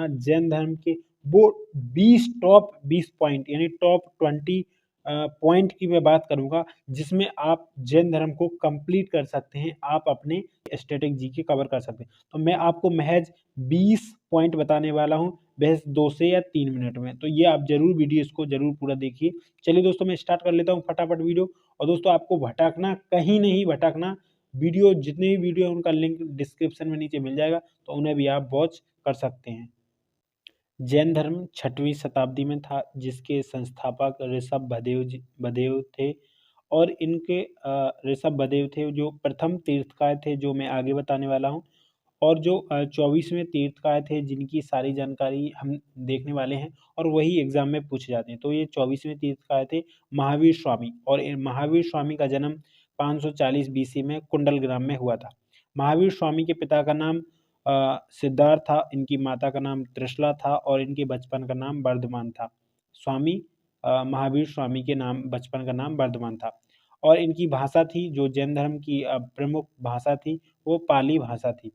करना जैन धर्म के वो 20 टॉप 20 पॉइंट यानी टॉप 20 पॉइंट की मैं बात करूंगा जिसमें आप जैन धर्म को कंप्लीट कर सकते हैं, आप अपने स्टैटिक जीके कवर कर सकते हैं। तो मैं आपको महज 20 पॉइंट बताने वाला हूं बहस 2 से या 3 मिनट में, तो ये आप जरूर वीडियो इसको जरूर पूरा देखिए। चलिए दोस्तों मैं स्टार्ट कर लेता हूँ फटाफट वीडियो। और दोस्तों आपको भटकना कहीं नहीं भटकना, वीडियो जितने भी वीडियो हैं उनका लिंक डिस्क्रिप्शन में नीचे मिल जाएगा, तो उन्हें भी आप वॉच कर सकते हैं। जैन धर्म 6वीं शताब्दी में था जिसके संस्थापक ऋषभ बदेव थे। और इनके ऋषभ बदेव थे जो प्रथम तीर्थकार थे, जो मैं आगे बताने वाला हूँ। और जो 24वें तीर्थकार थे जिनकी सारी जानकारी हम देखने वाले हैं और वही एग्जाम में पूछे जाते हैं। तो ये 24वें तीर्थकार थे महावीर स्वामी, और महावीर स्वामी का जन्म 540 बीसी में कुंडलग्राम में हुआ था। महावीर स्वामी के पिता का नाम सिद्धार्थ था, इनकी माता का नाम त्रिशला था और इनके बचपन का नाम वर्धमान था। स्वामी महावीर स्वामी के नाम बचपन का नाम वर्धमान था। और इनकी भाषा थी, जो जैन धर्म की प्रमुख भाषा थी, वो पाली भाषा थी।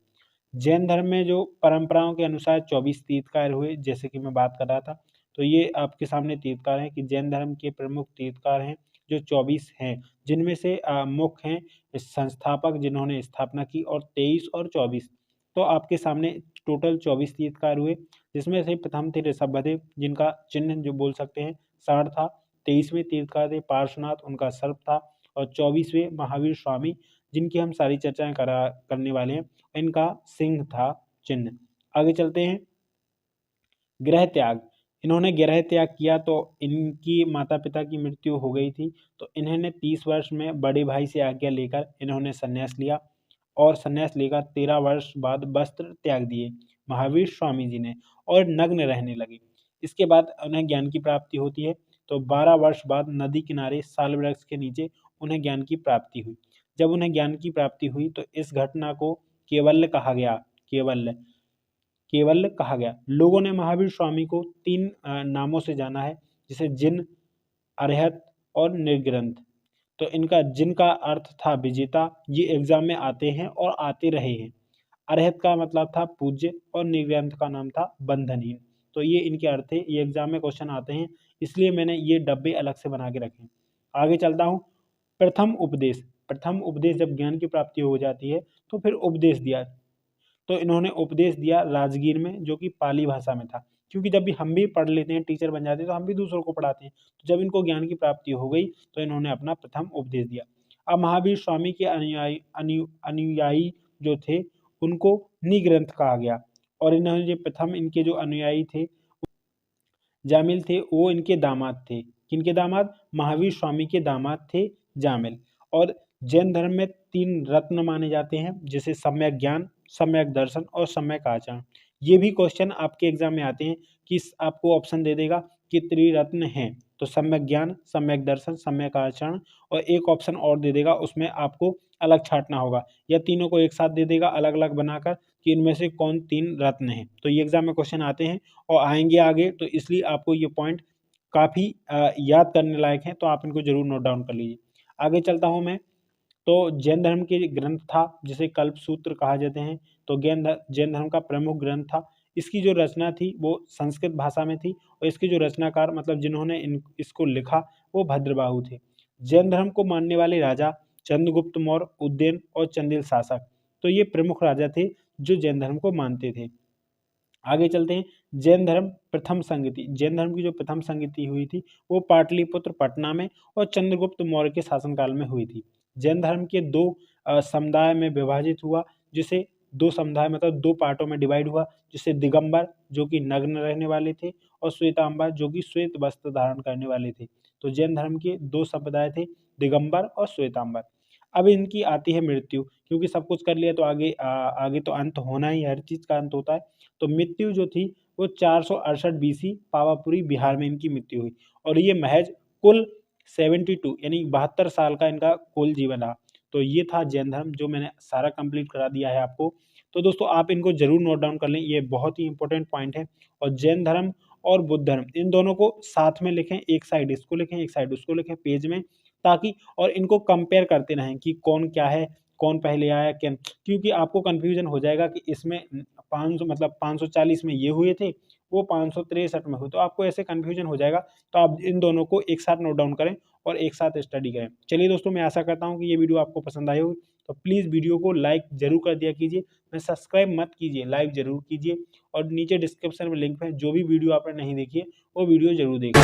जैन धर्म में जो परंपराओं के अनुसार 24 तीर्थकार हुए, जैसे कि मैं बात कर रहा था, तो ये आपके सामने तीर्थकार हैं कि जैन धर्म के प्रमुख तीर्थकार हैं जो 24 हैं, जिनमें से मुख्य हैं संस्थापक जिन्होंने स्थापना की, और 23 और 24, तो आपके सामने टोटल 24 तीर्थकार हुए। जिसमें से प्रथम थे ऋषभदेव जिनका चिन्ह जो बोल सकते हैं षाढ़ था। 23वें तीर्थकार थे पार्श्वनाथ, उनका सर्प था। और 24वें महावीर स्वामी जिनकी हम सारी चर्चाएं करने वाले हैं, इनका सिंह था चिन्ह। आगे चलते हैं। गृह त्याग, इन्होंने गृह त्याग किया तो इनकी माता पिता की मृत्यु हो गई थी, तो इन्होंने 30 वर्ष में बड़े भाई से आज्ञा लेकर इन्होंने संन्यास लिया। और संन्यास लेकर 13 वर्ष बाद वस्त्र त्याग दिए महावीर स्वामी जी ने और नग्न रहने लगे। इसके बाद उन्हें ज्ञान की प्राप्ति होती है। तो 12 वर्ष बाद नदी किनारे साल वृक्ष के नीचे उन्हें ज्ञान की प्राप्ति हुई। जब उन्हें ज्ञान की प्राप्ति हुई तो इस घटना को केवल्य कहा गया। केवल्य कहा गया। लोगों ने महावीर स्वामी को 3 नामों से जाना है, जैसे जिन, अरहत और निर्ग्रंथ। तो इनका जिन का अर्थ था विजेता, ये एग्जाम में आते हैं और आते रहे हैं। अरहत का मतलब था पूज्य और निर्ग्रंथ का नाम था बंधनहीन। तो ये इनके अर्थ थे, ये एग्जाम में क्वेश्चन आते हैं, इसलिए मैंने ये डब्बे अलग से बना के रखे। आगे चलता हूँ। प्रथम उपदेश, प्रथम उपदेश जब ज्ञान की प्राप्ति हो जाती है तो फिर उपदेश दिया। तो इन्होंने उपदेश दिया राजगीर में, जो कि पाली भाषा में था, क्योंकि जब भी हम भी पढ़ लेते हैं, टीचर बन जाते हैं, तो हम भी दूसरों को पढ़ाते हैं। तो जब इनको ज्ञान की प्राप्ति हो गई तो इन्होंने अपना प्रथम उपदेश दिया। अब महावीर स्वामी के अनुयायी जो थे उनको निग्रंथ कहा गया। और इन्होंने जो प्रथम इनके जो अनुयायी थे जामिल थे, वो इनके दामाद थे। किनके दामाद? महावीर स्वामी के दामाद थे जामिल। और जैन धर्म में 3 रत्न माने जाते हैं, जैसे सम्यक ज्ञान, सम्यक दर्शन और सम्यक आचरण। ये भी क्वेश्चन आपके एग्जाम में आते हैं कि आपको ऑप्शन दे देगा कि त्रिरत्न हैं, तो सम्यक ज्ञान, सम्यक दर्शन, सम्यक आचरण, और एक ऑप्शन और दे देगा, उसमें आपको अलग छांटना होगा, या तीनों को एक साथ दे देगा अलग अलग बनाकर कि इनमें से कौन 3 रत्न हैं। तो ये एग्जाम में क्वेश्चन आते हैं और आएंगे आगे, तो इसलिए आपको ये पॉइंट काफ़ी याद करने लायक हैं, तो आप इनको जरूर नोट डाउन कर लीजिए। आगे चलता हूँ मैं। तो जैन धर्म के ग्रंथ था जिसे कल्प सूत्र कहा जाते हैं, तो जैन धर्म का प्रमुख ग्रंथ था। इसकी जो रचना थी वो संस्कृत भाषा में थी, और इसके जो रचनाकार मतलब जिन्होंने इसको लिखा वो भद्रबाहु थे। जैन धर्म को मानने वाले राजा चंद्रगुप्त मौर्य, उज्जैन और चंदेल शासक, तो ये प्रमुख राजा थे जो जैन धर्म को मानते थे। आगे चलते हैं। जैन धर्म प्रथम संगति, जैन धर्म की जो प्रथम संगति हुई थी वो पाटलिपुत्र पटना में और चंद्रगुप्त मौर्य के शासनकाल में हुई थी। जैन धर्म के 2 समुदाय में विभाजित हुआ, जिसे 2 समुदाय मतलब 2 पार्टों में डिवाइड हुआ, जिसे दिगंबर जो कि नग्न रहने वाले थे, और श्वेतांबर जो कि श्वेत वस्त्र धारण करने वाले थे। तो जैन धर्म के 2 संप्रदाय थे, दिगंबर और श्वेतांबर। अब इनकी आती है मृत्यु, क्योंकि सब कुछ कर लिया तो आगे तो अंत होना ही, हर चीज़ का अंत होता है। तो मृत्यु जो थी वो 468 बीसी पावापुरी बिहार में इनकी मृत्यु हुई, और ये महज कुल 72 यानी 72 साल का इनका कुल जीवन रहा। तो ये था जैन धर्म, जो मैंने सारा कंप्लीट करा दिया है आपको। तो दोस्तों आप इनको जरूर नोट डाउन कर लें, ये बहुत ही इंपॉर्टेंट पॉइंट है। और जैन धर्म और बुद्ध धर्म इन दोनों को साथ में लिखें, एक साइड इसको लिखें एक साइड उसको लिखें पेज में, ताकि और इनको कंपेयर करते रहें कि कौन क्या है, कौन पहले आया क्या, क्योंकि आपको कन्फ्यूजन हो जाएगा कि इसमें 500 मतलब 540 में ये हुए थे, वो 563 में हुए। तो आपको ऐसे कन्फ्यूजन हो जाएगा, तो आप इन दोनों को एक साथ नोट डाउन करें और एक साथ स्टडी करें। चलिए दोस्तों, मैं आशा करता हूँ कि ये वीडियो आपको पसंद आई होगी, तो प्लीज़ वीडियो को लाइक ज़रूर कर दिया कीजिए। मैं सब्सक्राइब मत कीजिए, लाइक ज़रूर कीजिए और नीचे डिस्क्रिप्शन में लिंक है, जो भी वीडियो आपने नहीं देखी है वो वीडियो ज़रूर देखिए।